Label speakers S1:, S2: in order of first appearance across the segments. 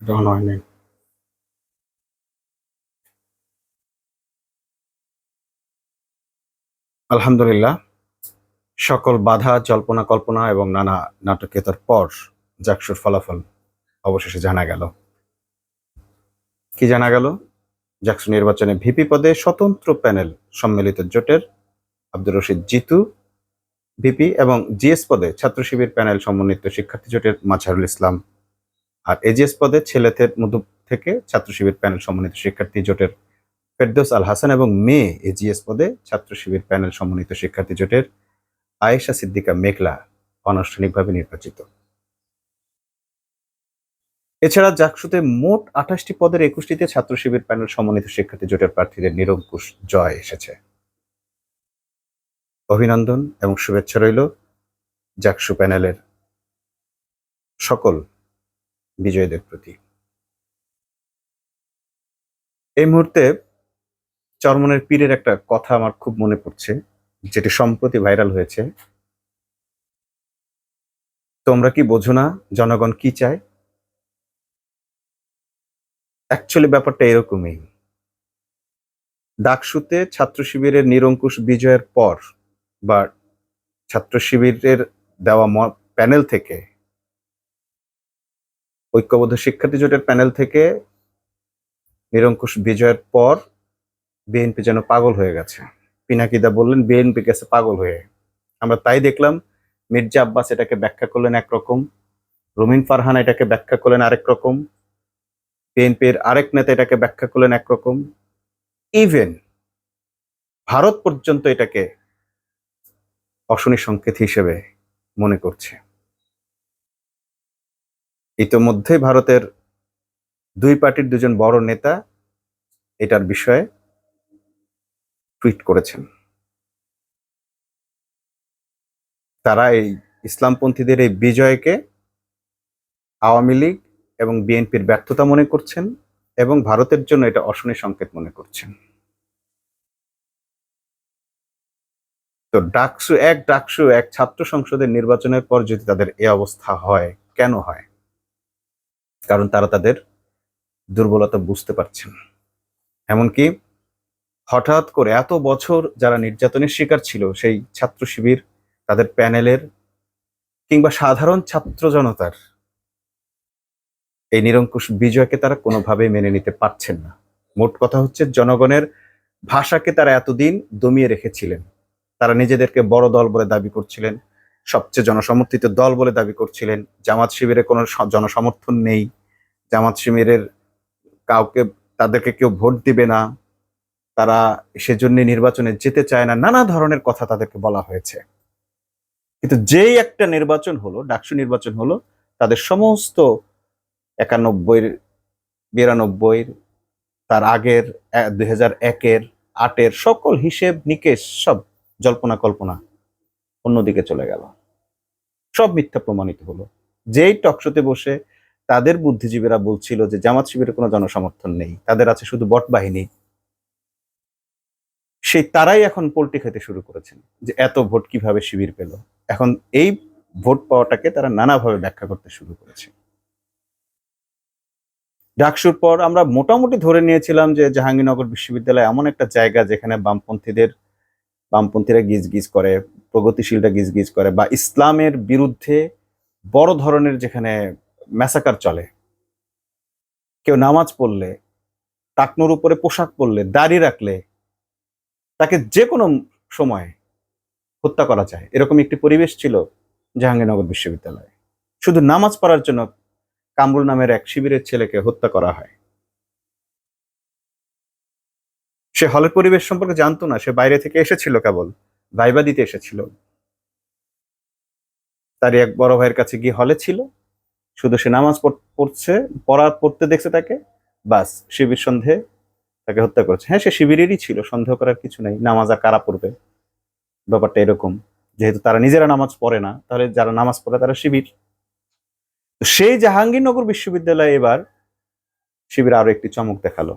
S1: গ্রহণ হয়নি। আলহামদুলিল্লাহ, সকল বাধা, জল্পনা কল্পনা এবং নানা নাটকীয়তার পর জাকসুর ফলাফল অবশেষে জানা গেল। কি জানা গেল? জাকসু নির্বাচনে ভিপি পদে স্বতন্ত্র প্যানেল সম্মিলিত জোটের আব্দুর রশিদ জিতু ভিপি এবং জিএস পদে ছাত্র শিবির প্যানেল সমন্বিত শিক্ষার্থী জোটের মাঝহারুল ইসলাম, আর এজিএস পদে ছেলেদের মধ্য থেকে ছাত্র শিবির প্যানেল সমন্বিত শিক্ষার্থী জোটের ফেরদৌস আল হাসান এবং মেয়ে এজিএস পদে ছাত্র শিবির প্যানেল সমন্বিত শিক্ষার্থী জোটের আয়েশা সিদ্দিকা মেঘলা আনুষ্ঠানিকভাবে নির্বাচিত। এছাড়া জাকসুতে মোট ২৮টি পদের ২১টিতে ছাত্র শিবির প্যানেল সমন্বিত শিক্ষার্থী জোটের প্রার্থীদের নিরঙ্কুশ জয় এসেছে। অভিনন্দন এবং শুভেচ্ছা রইল জাকসু প্যানেলের সকল বিজয়ীদের প্রতি। এই মুহূর্তে চরমনের পীরের একটা কথা আমার খুব মনে পড়ছে, যেটি সম্প্রতি ভাইরাল হয়েছে। তোমরা কি বোঝো না জনগণ কি চায়? অ্যাকচুয়ালি ব্যাপারটা এরকমই। ডাকসুতে ছাত্র শিবিরের নিরঙ্কুশ বিজয়ের পর বা ছাত্র শিবিরের দেওয়া প্যানেল থেকে, ঐক্যবদ্ধ শিক্ষার্থী জোটের প্যানেল থেকে নিরঙ্কুশ বিজয়ের পর বিএনপি যেন পাগল হয়ে গেছে। পিনাকিদা বললেন বিএনপি গেছে পাগল হয়ে। আমরা তাই দেখলাম, মির্জা আব্বাস এটাকে ব্যাখ্যা করলেন একরকম, রুমিন ফারহান এটাকে ব্যাখ্যা করলেন আরেক রকম, বিএনপির আরেক নেতা এটাকে ব্যাখ্যা করলেন একরকম, ইভেন ভারত পর্যন্ত এটাকে অশনি সংকেত হিসেবে মনে করছে। ইতোমধ্যে ভারতের দুই পার্টির দুজন বড় নেতা এটার বিষয়ে টুইট করেছেন। তারা এই ইসলামপন্থীদের এই বিজয়কে আওয়ামী লীগ এবং বিএনপির ব্যর্থতা মনে করছেন এবং ভারতের জন্য এটা অশনি সংকেত মনে করছেন। তো ডাকসু এক ছাত্র সংসদের নির্বাচনের পর যদি তাদের এ অবস্থা হয়, কেন হয়? কারণ তারা তাদের দুর্বলতা বুঝতে পারছেন। এমনকি হঠাৎ করে এত বছর যারা নির্যাতনের শিকার ছিল, সেই ছাত্র শিবির, তাদের প্যানেলের কিংবা সাধারণ ছাত্র জনতার এই নিরঙ্কুশ বিজয়কে তারা কোনোভাবেই মেনে নিতে পারছেন না। মোট কথা হচ্ছে, জনগণের ভাষাকে তারা এতদিন দমিয়ে রেখেছিলেন। তারা নিজেদেরকে বড় দল বলে দাবি করছিলেন, সবচেয়ে জনসমর্থিত দল বলে দাবি করছিলেন। জামাত শিবিরে কোনো জনসমর্থন নেই, জামাত শিবিরের কাউকে, তাদেরকে কেউ ভোট দিবে না, তারা সেজন্য নির্বাচনে যেতে চায় না, নানা ধরনের কথা তাদেরকে বলা হয়েছে। কিন্তু যেই একটা নির্বাচন হলো, ডাকসু নির্বাচন হলো, তাদের সমস্ত ৯১, ৯২, তার আগের ২০০১-এর, ৮-এর সকল হিসেব নিকেশ সব জল্পনা কল্পনা অন্যদিকে চলে গেল, সব মিথ্যা প্রমাণিত হলো। যেই টকশোতে বসে তাদের বুদ্ধিজীবীরা বলছিল যে জামাত শিবিরের কোনো জনসমর্থন নেই, তাদের আছে শুধু বট বাহিনী, সেই তারাই এখন পল্টি খেতে শুরু করেছেন যে এত ভোট কিভাবে শিবির পেল। এখন এই ভোট পাওয়াটাকে তারা নানাভাবে ব্যাখ্যা করতে শুরু করেছে। ডাকসুর পর আমরা মোটামুটি ধরে নিয়েছিলাম যে জাহাঙ্গীরনগর বিশ্ববিদ্যালয় এমন একটা জায়গা যেখানে বামপন্থীরা গিজগিজ করে, প্রগতিশীলরা গিজগিজ করে, বা ইসলামের বিরুদ্ধে বড় ধরনের যেখানে ম্যাসাকার চলে, কেউ নামাজ পড়লে, টাকনোর উপরে পোশাক পরলে, দাড়ি রাখলে তাকে যে কোনো সময় হত্যা করা যায়, এরকম একটি পরিবেশ ছিল জাহাঙ্গীরনগর বিশ্ববিদ্যালয়ে। শুধু নামাজ পড়ার জন্য কামরুল নামের এক শিবিরের ছেলেকে হত্যা করা হয়। সে হলের পরিবেশ সম্পর্কে জানতো না, সে বাইরে থেকে এসেছিল, কেবল ভাইবা দিতে এসেছিল। তার এক বড় ভাইয়ের কাছে গিয়ে হলে ছিল, শুধু সে নামাজ পড়তে দেখছে তাকে, বাস শিবির সন্দেহে তাকে হত্যা করেছে। হ্যাঁ, সে শিবিরেরই ছিল, সন্দেহ করার কিছু নেই। নামাজ আর কারা পড়বে, ব্যাপারটা এরকম। যেহেতু তারা নিজেরা নামাজ পড়ে না, তাহলে যারা নামাজ পড়ে তারা শিবির। সেই জাহাঙ্গীরনগর বিশ্ববিদ্যালয়ে এবার শিবির আরো একটি চমক দেখালো।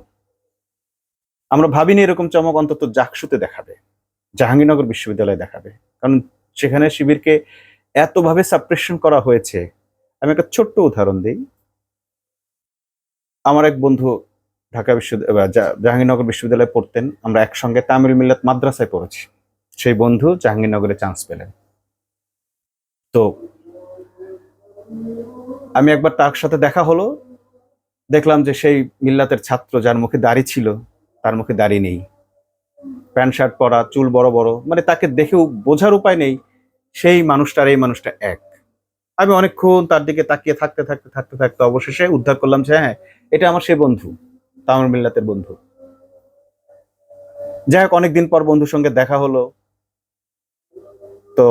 S1: আমরা ভাবিনি এরকম চমক অন্তত জাকসুতে দেখাবে, জাহাঙ্গীরনগর বিশ্ববিদ্যালয়ে দেখাবে। কারণ সেখানে শিবিরকে এতভাবে সাপ্রেশন করা হয়েছে। আমি একটা ছোট্ট উদাহরণ দিই। আমার এক বন্ধু ঢাকা বিশ্ববিদ্যালয় জাহাঙ্গীরনগর বিশ্ববিদ্যালয়ে পড়তেন, আমরা একসঙ্গে তামিল মিল্লাত মাদ্রাসায় পড়েছি। সেই বন্ধু জাহাঙ্গীরনগরে চান্স পেলেন। তো আমি একবার তার সাথে দেখা হলো, দেখলাম যে সেই মিল্লাতের ছাত্র যার মুখে দাড়ি ছিল তার মুখে দাড়ি নেই, প্যান্ট শার্ট পরা, চুল বড় বড়, মানে তাকে দেখেও বোঝার উপায় নেই সেই মানুষটার এই মানুষটা এক। আমি অনেকক্ষণ তার দিকে তাকিয়ে থাকতে থাকতে থাকতে থাকতে অবশেষে উদ্ধার করলাম যে হ্যাঁ, এটা আমার সেই বন্ধু, তামিল মিল্লাতের বন্ধু। যাই হোক, অনেকদিন পর বন্ধুর সঙ্গে দেখা হলো। তো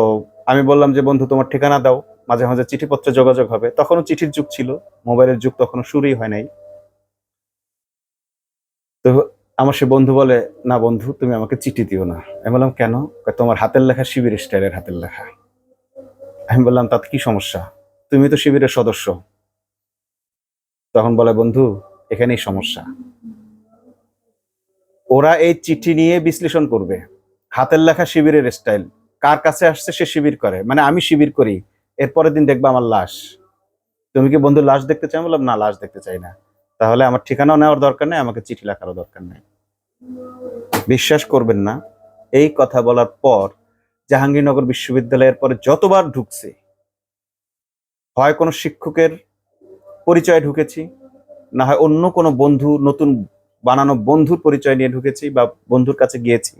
S1: আমি বললাম যে বন্ধু তোমার ঠিকানা দাও, মাঝে মাঝে চিঠিপত্রে যোগাযোগ হবে। তখনও চিঠির যুগ ছিল, মোবাইলের যুগ তখনও শুরুই হয় নাই। তো আমার সে বন্ধু বলে, না বন্ধু তুমি আমাকে চিঠি দিও না। আমি বললাম কেন? তোমার হাতের লেখা শিবির স্টাইলের হাতের লেখা। আমি বললাম তাতে কি সমস্যা, তুমি তো শিবিরের সদস্য। তখন বলে বন্ধু এখানেই সমস্যা, ওরা এই চিঠি নিয়ে বিশ্লেষণ করবে হাতের লেখা শিবিরের স্টাইল, কার কাছে আসছে সে শিবির করে, মানে আমি শিবির করি, এরপরের দিন দেখবা আমার লাশ। তুমি কি বন্ধু লাশ দেখতে চাই? বললাম না, লাশ দেখতে চাই না। তাহলে আমার ঠিকানাও নেওয়ার দরকার নেই, আমাকে চিঠি লেখারও দরকার নেই। বিশ্বাস করবেন না, এই কথা বলার পর জাহাঙ্গীরনগর বিশ্ববিদ্যালয়ের পরে যতবার ঢুকছে, হয় কোনো শিক্ষকের পরিচয় ঢুকেছি, না হয় অন্য কোনো বন্ধু, নতুন বানানো বন্ধুর পরিচয় নিয়ে ঢুকেছি বা বন্ধুর কাছে গিয়েছি।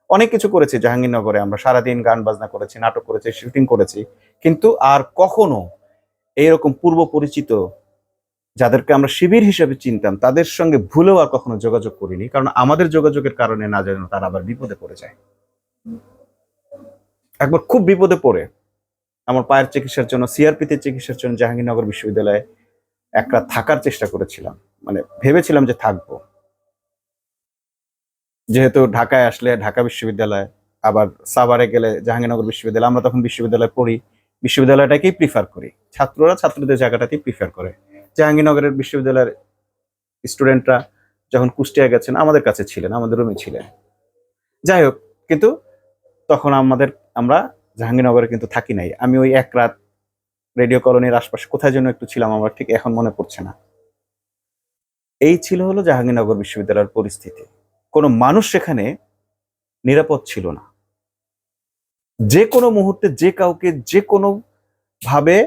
S1: অনেক কিছু করেছি জাহাঙ্গীরনগরে, আমরা সারাদিন গান বাজনা করেছি, নাটক করেছি, শুটিং করেছি, কিন্তু আর কখনো এইরকম পূর্ব পরিচিত যাদেরকে আমরা শিবির হিসেবে চিনতাম তাদের সঙ্গে ভুলেও আর কখনো যোগাযোগ করিনি, কারণ আমাদের যোগাযোগের কারণে না যেন তারা আবার বিপদে পড়ে যায়। একবার খুব বিপদে পড়ে আমার পায়ের চিকিৎসার জন্য, সিআরপিতে চিকিৎসার জন্য জাহাঙ্গীরনগর বিশ্ববিদ্যালয়ে এক রাত থাকার চেষ্টা করেছিলাম, মানে ভেবেছিলাম যে থাকবো, যেহেতু ঢাকায় আসলে ঢাকা বিশ্ববিদ্যালয়, আবার সাভারে গেলে জাহাঙ্গীরনগর বিশ্ববিদ্যালয়, আমরা তখন বিশ্ববিদ্যালয়ে পড়ি, বিশ্ববিদ্যালয়টাকেই প্রিফার করি, ছাত্ররা ছাত্রদের জায়গাটাতেই প্রিফার করে। জাহাঙ্গীরনগরের বিশ্ববিদ্যালয়ের স্টুডেন্টরা যখন কুষ্টিয়া গেছেন আমাদের কাছে ছিলেন, আমাদের রুমে ছিলেন। যাই হোক, কিন্তু তখন আমরা জাহাঙ্গীরনগরে কিন্তু থাকি নাই। আমি ওই এক রাত রেডিও কলোনির আশপাশে কোথায় যেন একটু ছিলাম, আমার ঠিক এখন মনে পড়ছে না। এই ছিল হলো জাহাঙ্গীরনগর বিশ্ববিদ্যালয়ের পরিস্থিতি। কোনো মানুষ সেখানে নিরাপদ ছিল না। যে কোনো মুহূর্তে যে কাউকে যে কোনো ভাবে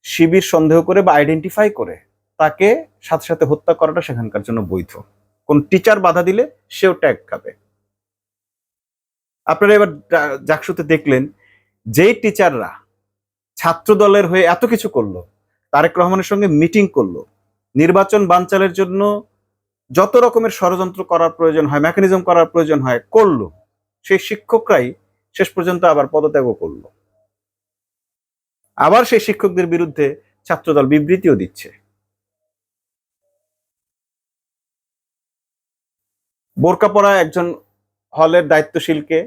S1: শিবির সন্দেহ করে বা আইডেন্টিফাই করে তাকে সাথে সাথে হত্যা করাটা সেখানকার জন্য বৈধ। কোন টিচার বাধা দিলে সেও ট্যাগ খাবে। আপনারা এবার জাকসুতে দেখলেন, যেই টিচাররা ছাত্র দলের হয়ে এত কিছু করলো, তারেক রহমানের সঙ্গে মিটিং করলো, নির্বাচন বানচালের জন্য যত রকমের ষড়যন্ত্র করার প্রয়োজন হয়, মেকানিজম করার প্রয়োজন হয়, করলো, সেই শিক্ষকরাই শেষ পর্যন্ত আবার পদত্যাগও করলো। আবার সেই শিক্ষকদের বিরুদ্ধে ছাত্রদল বিবৃতিও দিচ্ছে। বোরকা পরা একজন হলের দায়িত্বশীলকে,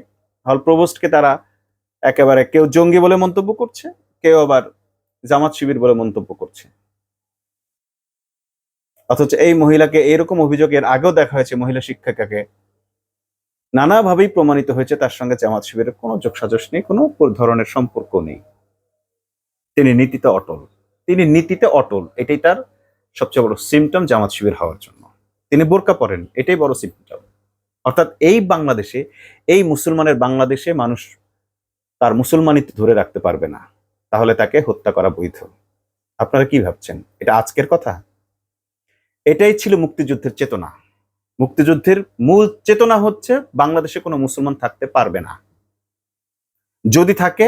S1: হল প্রভোস্টকে তারা একেবারে কেউ জঙ্গি বলে মন্তব্য করছে, কেউ আবার জামাত শিবির বলে মন্তব্য করছে। অথচ এই মহিলাকে, এরকম অভিযোগ এর আগেও দেখা হয়েছে, মহিলা শিক্ষিকাকে নানাভাবেই প্রমাণিত হয়েছে তার সঙ্গে জামাত শিবিরের কোনো যোগসাজশ নেই, কোনো ধরনের সম্পর্ক নেই। তিনি নীতিতে অটল, তিনি নীতিতে অটল, এটাই তার সবচেয়ে বড় সিমটম জামাত শিবির হওয়ার জন্য। তিনি বোরকা পরেন, এটাই বড় সিমটম। অর্থাৎ এই বাংলাদেশে, এই মুসলমানের বাংলাদেশে মানুষ তার মুসলমানিত্ব ধরে রাখতে পারবে না, তাহলে তাকে হত্যা করা বৈধ। আপনারা কি ভাবছেন এটা আজকের কথা? এটাই ছিল মুক্তিযুদ্ধের চেতনা। মুক্তিযুদ্ধের মূল চেতনা হচ্ছে বাংলাদেশে কোনো মুসলমান থাকতে পারবে না, যদি থাকে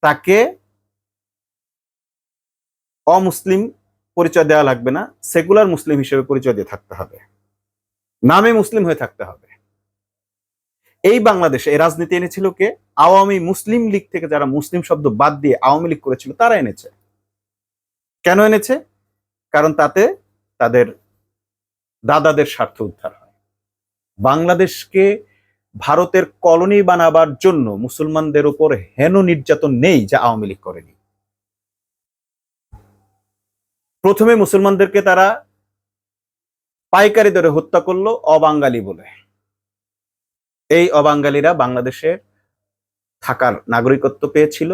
S1: তাকে অমুসলিম পরিচয় দেওয়া লাগবে না, সেকুলার মুসলিম হিসেবে পরিচয় দিয়ে থাকতে হবে, নামে মুসলিম হয়ে থাকতে হবে। এই বাংলাদেশে এই রাজনীতি এনেছিল কে? আওয়ামী মুসলিম লীগ থেকে যারা মুসলিম শব্দ বাদ দিয়ে আওয়ামী লীগ করেছিল তারা এনেছে। কেন এনেছে? কারণ তাতে তাদের দাদাদের স্বার্থ উদ্ধার হয়। বাংলাদেশকে ভারতের কলোনি বানাবার জন্য মুসলমানদের উপর হেন নির্যাতন নেই যা আওয়ামী লীগ করেনি। প্রথমে মুসলমানদেরকে তারা পাইকারি দরে হত্যা করলো অবাঙালি বলে। এই অবাঙালিরা বাংলাদেশে থাকার নাগরিকত্ব পেয়েছিল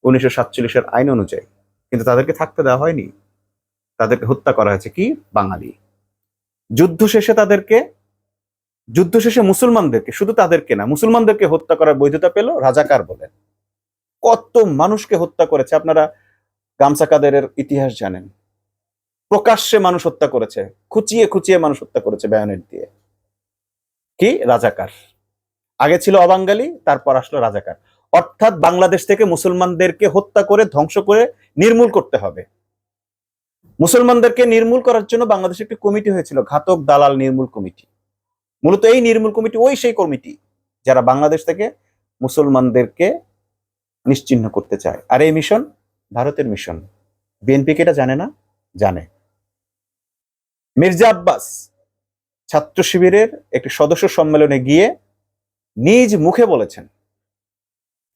S1: 1947-এর আইন অনুযায়ী, কিন্তু তাদেরকে থাকতে দেওয়া হয়নি। তাদেরকে হত্যা করা হয়েছে কি? বাঙালি। যুদ্ধ শেষে মুসলমানদেরকে, শুধু তাদেরকে না, মুসলমানদেরকে হত্যা করার বৈধতা পেল রাজাকার বলে। কত মানুষকে হত্যা করেছে আপনারা গামসা কাদেরের ইতিহাস জানেন। প্রকাশ্যে মানুষ হত্যা করেছে, খুঁচিয়ে খুঁচিয়ে মানুষ হত্যা করেছে বায়োনেট দিয়ে। কি? রাজাকার। আগে ছিল অবাঙ্গালি, তারপর আসলো রাজাকার। অর্থাৎ বাংলাদেশ থেকে মুসলমানদেরকে হত্যা করে ধ্বংস করে নির্মূল করতে হবে। মুসলমানদেরকে নির্মূল করার জন্য বাংলাদেশে একটি কমিটি হয়েছিল, ঘাতক দালাল নির্মূল কমিটি। মূলত এই নির্মূল কমিটি সেই কমিটি যারা বাংলাদেশ থেকে মুসলমানদেরকে নিশ্চিহ্ন করতে চায়। আর এই মিশন ভারতের মিশন। বিএনপি কে এটা জানে না? জানে। মির্জা আব্বাস ছাত্র শিবিরের একটি সদস্য সম্মেলনে গিয়ে নিজ মুখে বলেছেন,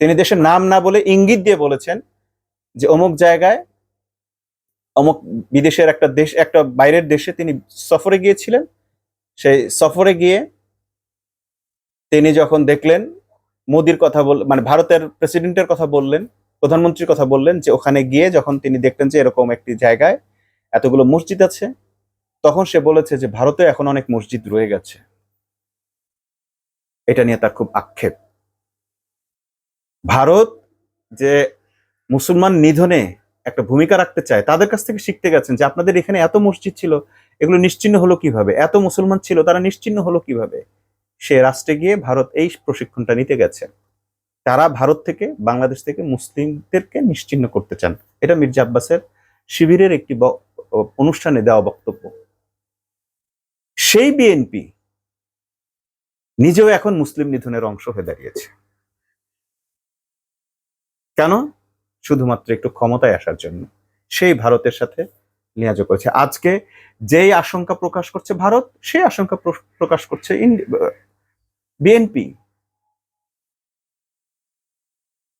S1: তিনি দেশের নাম না বলে ইঙ্গিত দিয়ে বলেছেন যে অমুক জায়গায়, অমুক বিদেশের একটা বাইরের দেশে তিনি সফরে গিয়েছিলেন। সেই সফরে গিয়ে তিনি যখন দেখলেন মোদির কথা মানে ভারতের প্রেসিডেন্টের কথা বললেন, প্রধানমন্ত্রীর কথা বললেন, যে ওখানে গিয়ে যখন তিনি দেখলেন যে এরকম একটি জায়গায় এতগুলো মসজিদ আছে, তখন সে বলেছে যে ভারতে এখন অনেক মসজিদ রয়ে গেছে। এটা নিয়ে তার খুব আক্ষেপ। ভারত যে মুসলমান নিধনে একটা ভূমিকা রাখতে চায়, তাদের কাছ থেকে শিখতে গেছেন যে আপনাদের এখানে এত মসজিদ ছিল, এগুলো নিশ্চিহ্ন হলো কিভাবে? এত মুসলমান ছিল, তারা নিশ্চিহ্ন হলো কিভাবে? সে রাষ্ট্রে গিয়ে ভারত এই প্রশিক্ষণটা নিতে গেছে। তারা ভারত থেকে, বাংলাদেশ থেকে মুসলিমদেরকে নিশ্চিহ্ন করতে চান। এটা মির্জা আব্বাসের শিবিরের একটি অনুষ্ঠানে দেওয়া বক্তব্য। সেই বিএনপি নিজেও এখন মুসলিম নিধনের অংশ হয়ে দাঁড়িয়েছে। কেন? শুধুমাত্র একটু ক্ষমতায় আসার জন্য। সেই ভারতের সাথে লিয়াজো করেছে। আজকে যেই আশঙ্কা প্রকাশ করছে ভারত, সেই আশঙ্কা প্রকাশ করছে বিএনপি।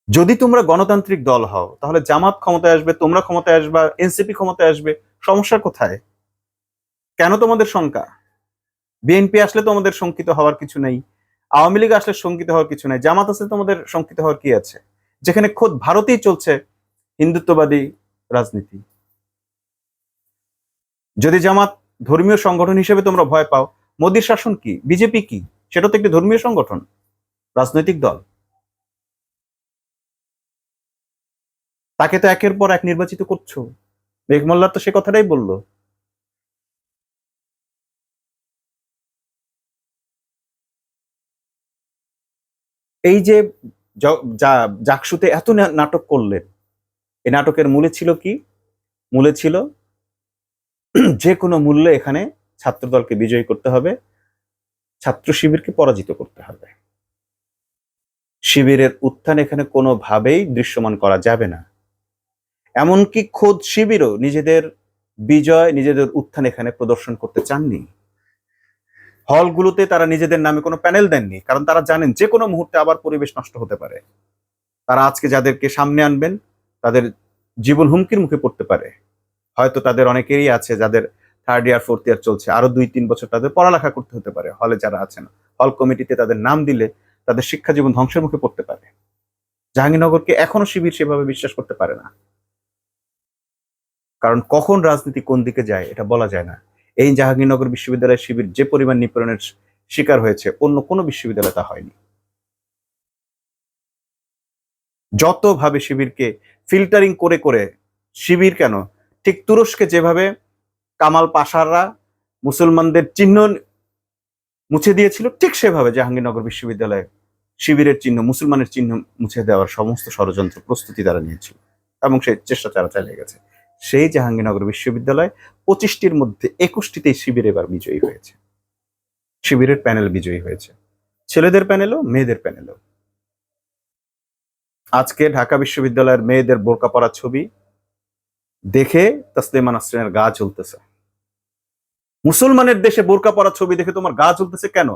S1: যদি তোমরা গণতান্ত্রিক দল হও, তাহলে জামাত ক্ষমতায় আসবে, তোমরা ক্ষমতায় আসবা, এনসিপি ক্ষমতায় আসবে, সমস্যা কোথায়? কেন তোমাদের শঙ্কা? বিএনপি আসলে তোমাদের শঙ্কিত হওয়ার কিছু নেই, আওয়ামী লীগ আসলে শঙ্কিত হওয়ার কিছু নেই, জামাত আসলে তোমাদের শঙ্কিত হওয়ার কি আছে, যেখানে খোদ ভারতেই চলছে হিন্দুত্ববাদী রাজনীতি। যদি জামাত ধর্মীয় সংগঠন হিসেবে তোমরা ভয় পাও, মোদীর শাসন কি, বিজেপি কি? সেটা তো একটি ধর্মীয় সংগঠন, রাজনৈতিক দল। তাকে তো একের পর এক নির্বাচিত করছো। মেঘমল্লার তো সে কথাটাই বললো। এই যে জাকসুতে এত নাটক করলেন, এই নাটকের মূলে ছিল কি? মূলে ছিল যে কোনো মূল্যে এখানে ছাত্রদলকে বিজয়ী করতে হবে, ছাত্র শিবিরকে পরাজিত করতে হবে। শিবিরের উত্থান এখানে কোনোভাবেই দৃশ্যমান করা যাবে না। এমনকি খোদ শিবিরও নিজেদের বিজয়, নিজেদের উত্থান এখানে প্রদর্শন করতে চাননি। হলগুলোতে তারা নিজেদের নামে কোনো প্যানেল দেননি, কারণ তারা জানেন যে কোনো মুহূর্তে আবার পরিবেশ নষ্ট হতে পারে। তারা আজকে যাদেরকে সামনে আনবেন, তাদের জীবন হুমকির মুখে পড়তে পারে। হয়তো তাদের অনেকেরই আছে যাদের 3rd ইয়ার 4th ইয়ার চলছে, আরো 2-3 বছর তাদের পড়ালেখা করতে হতে পারে। হলে যারা আছেন, হল কমিটিতে তাদের নাম দিলে তাদের শিক্ষা জীবন ধ্বংসের মুখে পড়তে পারে। জাহাঙ্গীরনগরকে এখনো শিবির সেভাবে বিশ্বাস করতে পারে না, কারণ কখন রাজনীতি কোন দিকে যায় এটা বলা যায় না। এই জাহাঙ্গীরনগর বিশ্ববিদ্যালয়ের শিবির যে পরিমাণ নিপীড়নের শিকার হয়েছে, অন্য কোনো বিশ্ববিদ্যালয় তা হয়নি। যতভাবে শিবিরকে ফিল্টারিং করে করে, শিবির কেন, ঠিক তুরস্কে যেভাবে কামাল পাশাররা মুসলমানদের চিহ্ন মুছে দিয়েছিল, ঠিক সেভাবে জাহাঙ্গীরনগর বিশ্ববিদ্যালয়ে শিবিরের চিহ্ন, মুসলমানের চিহ্ন মুছে দেওয়ার সমস্ত ষড়যন্ত্র প্রস্তুতি তারা নিয়েছিল, এবং সেই চেষ্টা তারা চালিয়ে গেছে। সেই জাহাঙ্গীরনগর বিশ্ববিদ্যালয় 25টির মধ্যে 21টিতেই শিবির এবার বিজয়ী হয়েছে। শিবিরের প্যানেল বিজয়ী হয়েছে, ছেলেদের প্যানেলও, মেয়েদের প্যানেলও। আজকে ঢাকা বিশ্ববিদ্যালয়ের মেয়েদের বোরকা পরা ছবি দেখে তাসলিমা নাসরিনের গা জ্বলতেছে। মুসলমানের দেশে বোরকা পরা ছবি দেখে তোমার গা জ্বলতেছে কেন?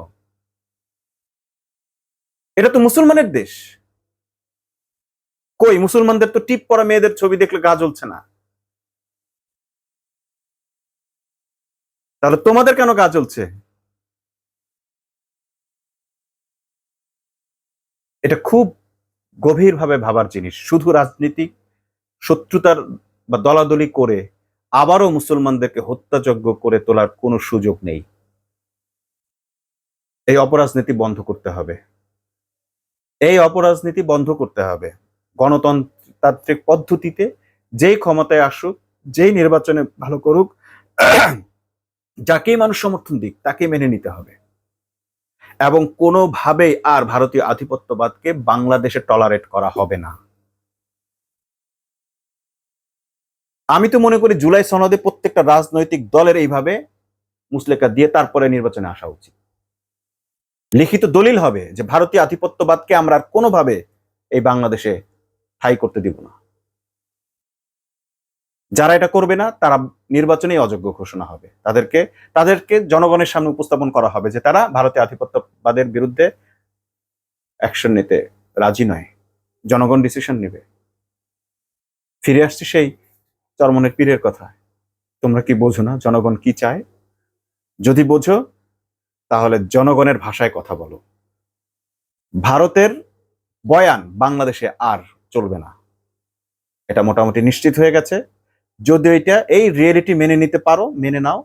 S1: এটা তো মুসলমানের দেশ। কই, মুসলমানদের তো টিপ পরা মেয়েদের ছবি দেখলে গা জ্বলছে না। তাহলে তোমাদের কেন গা জ্বলছে? এটা খুব গভীরভাবে ভাবার জিনিস। শুধু রাজনীতিক শত্রুতার বা দলাদলি করে আবারও মুসলমানদেরকে হত্যাযজ্ঞ করে তোলার কোনো সুযোগ নেই। এই অপরাজনীতি বন্ধ করতে হবে। এই অপরাজনীতি বন্ধ করতে হবে। গণতান্ত্রিক পদ্ধতিতে যেই ক্ষমতায় আসুক, যেই নির্বাচনে ভালো করুক, যাকেই মানুষ সমর্থন দিক তাকে মেনে নিতে হবে এবং কোনোভাবেই আর ভারতীয় আধিপত্যবাদকে বাংলাদেশে টলারেট করা হবে না। আমি তো মনে করি জুলাই সনদে প্রত্যেকটা রাজনৈতিক দলের এইভাবে মুচলেকা দিয়ে তারপরে নির্বাচনে আসা উচিত। লিখিত দলিল হবে যে ভারতীয় আধিপত্যবাদকে আমরা আর কোনোভাবে এই বাংলাদেশে ঠাঁই করতে দিব না। যারা এটা করবে না তারা নির্বাচনেই অযোগ্য ঘোষণা হবে। তাদেরকে জনগণের সামনে উপস্থাপন করা হবে যে তারা ভারতীয় আধিপত্যবাদের বিরুদ্ধে অ্যাকশন নিতে রাজি নয়, জনগণ ডিসিশন নেবে। ফিরে আসছি সেই চরমনের পীরের কথা, তোমরা কি বোঝো না জনগণ কি চায়? যদি বোঝো তাহলে জনগণের ভাষায় কথা বলো। ভারতের বয়ান বাংলাদেশে আর চলবে না, এটা মোটামুটি নিশ্চিত হয়ে গেছে। যদি এই রিয়েলিটি মেনে নিতে পারো মেনে নাও,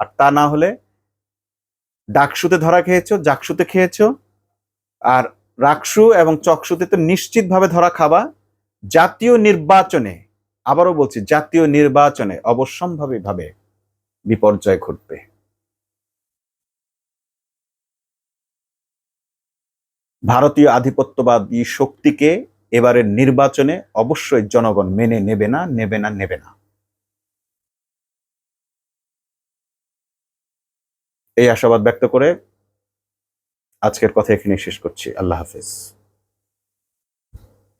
S1: আর তা না হলে ডাকসুতে ধরা খেয়েছো, জাকসুতে খেয়েছো, আর রাকসু এবং চকসুতে তো নিশ্চিতভাবে ধরা খাবা। জাতীয় নির্বাচনে, আবারও বলছি, জাতীয় নির্বাচনে অবশ্যম্ভাবীভাবে বিপর্যয় ঘটবে। ভারতীয় আধিপত্যবাদী শক্তিকে এবারের নির্বাচনে অবশ্যই জনগণ মেনে নেবে না, নেবে না, নেবে না। এই আশাবাদ ব্যক্ত করে আজকের কথা এখানে শেষ করছি। আল্লাহ হাফেজ।